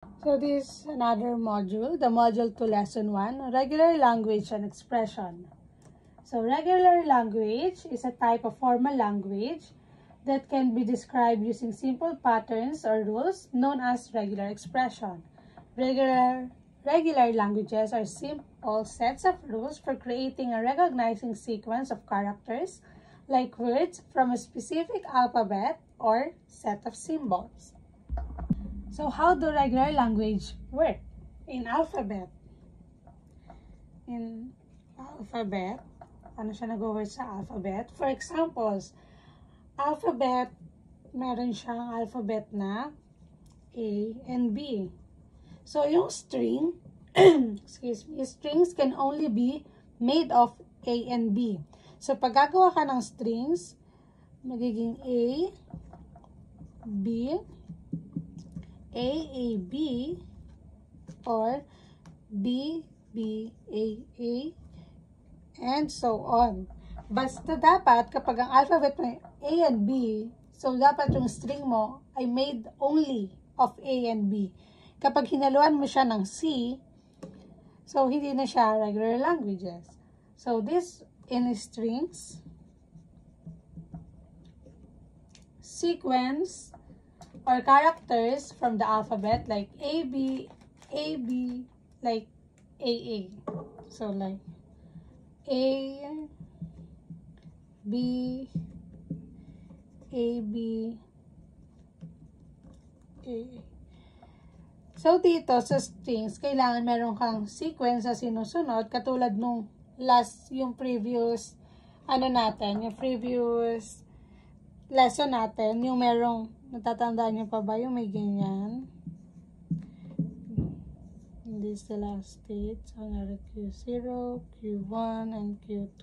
So this is another module, the module 2 lesson 1, regular language and expression. So regular language is a type of formal language that can be described using simple patterns or rules known as regular expression. Regular languages are simple sets of rules for creating a recognizing sequence of characters like words from a specific alphabet or set of symbols. So how do regular language work? In alphabet, ano siya nag-work sa alphabet? For examples, alphabet, meron siyang alphabet na A and B. So yung string, strings can only be made of A and B. So pag gagawa ka ng strings, magiging A, B, A, B, or B, A, and so on. Basta dapat kapag ang alphabet may A and B, so dapat yung string mo ay made only of A and B. Kapag hinaluan mo siya ng C, so hindi na siya regular languages. So this in strings, sequence, or characters from the alphabet like A, B, like AA. So like A, B, AA. So dito sa strings, kailangan meron kang sequence na sinusunod katulad nung yung previous yung previous lesson natin, yung merong natatandaan niyo pa ba yung may ganyan? This is the last stage. So, Q0, Q1, and Q2.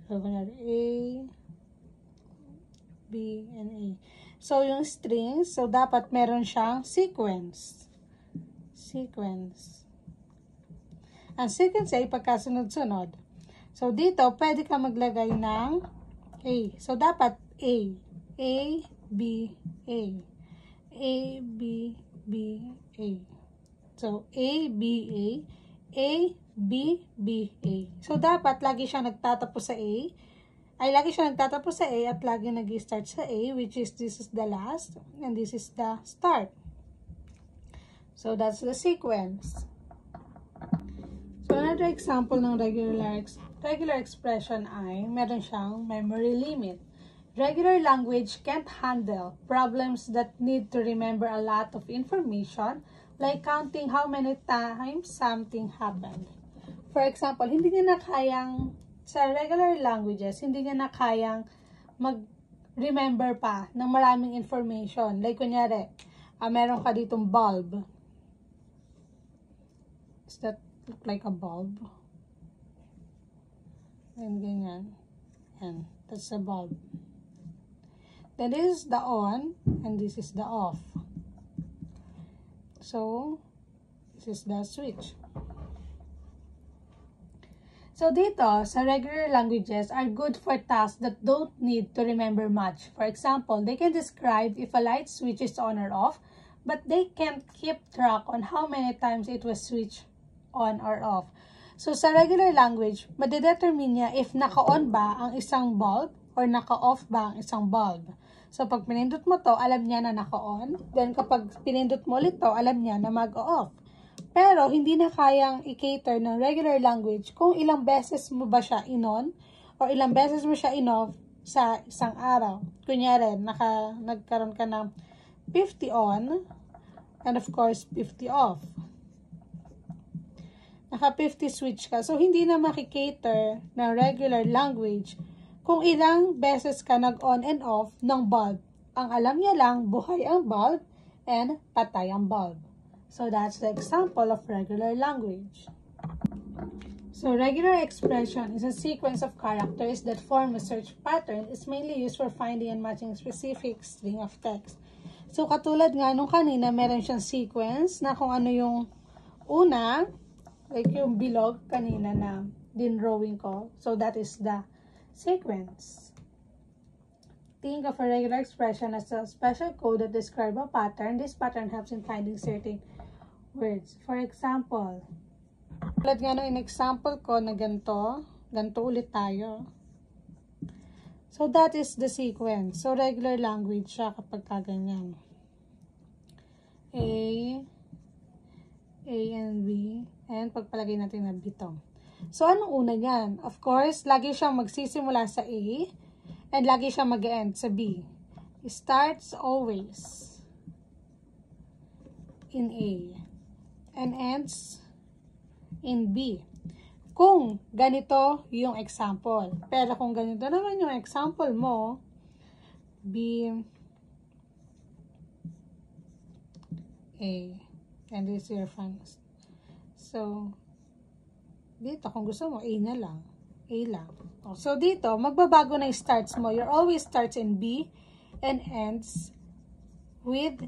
So, A, B, and A. So, yung strings, so dapat meron siyang sequence. Ang sequence ay pagkasunod-sunod. So, dito, pwede ka maglagay ng A. So, dapat A, B, A. So, A, B, A. So, dapat lagi siya nagtatapos sa A. At lagi nag-start sa A, which is this is the last, and this is the start. So, that's the sequence. So, another example ng regular expression ay meron siyang memory limit. Regular language can't handle problems that need to remember a lot of information, like counting how many times something happened. For example, sa regular languages, hindi niya na kayang mag-remember pa ng maraming information. Like, kunyari, meron ka ditong bulb. Does that look like a bulb? And ganyan. And that's a bulb. Then this is the on, and this is the off. So, this is the switch. So, dito, sa regular languages are good for tasks that don't need to remember much. For example, they can describe if a light switch is on or off, but they can't keep track on how many times it was switched on or off. So, sa regular language, madedetermine niya if naka-on ba ang isang bulb or naka-off ba ang isang bulb. So, pag pinindot mo to, alam niya na naka-on. Then, kapag pinindot mo ulit to, alam niya na mag-off. Pero, hindi na kayang i-cater ng regular language kung ilang beses mo ba siya in-on or ilang beses mo siya in-off sa isang araw. Kunyari, nagkaroon ka ng 50 on and of course, 50 off. Naka 50 switch ka. So, hindi na makikater ng regular language kung ilang beses ka nag-on and off ng bulb. Ang alam niya lang, buhay ang bulb and patay ang bulb. So, that's the example of regular language. So, regular expression is a sequence of characters that form a search pattern. It's mainly used for finding and matching specific string of text. So, katulad nga nung kanina, meron siyang sequence na kung ano yung una, like yung bilog kanina na din-drawing ko. So, that is the sequence. Think of a regular expression as a special code that describes a pattern. This pattern helps in finding certain words. For example, tulad nga nung in-example ko na ganito ulit tayo. So, that is the sequence. So, regular language siya kapag kaganyan. A and B, and pagpalagay natin na B to. So, anong una niyan? Of course, lagi siyang magsisimula sa A, and lagi siyang mag-end sa B. It starts always in A, and ends in B. Kung ganito yung example. Pero kung ganito naman yung example mo, B, A, and this is your final. So, dito, kung gusto mo, A na lang. A lang. So, dito, magbabago na yung starts mo. You're always starts in B and ends with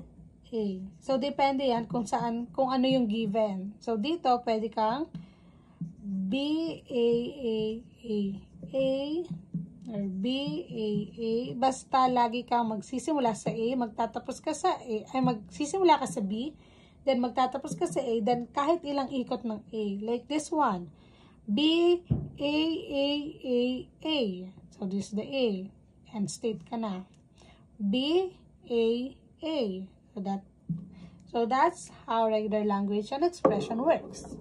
A. So, depende yan kung saan, kung ano yung given. So, dito, pwede kang B, A, A, or B, A. Basta lagi kang magsisimula sa A, magtatapos ka sa A, ay magsisimula ka sa B, then magtatapos ka sa A, then kahit ilang ikot ng A. Like this one. B, A, A. So, this is the A. End state ka na. B, A. So, that's how regular language and expression works.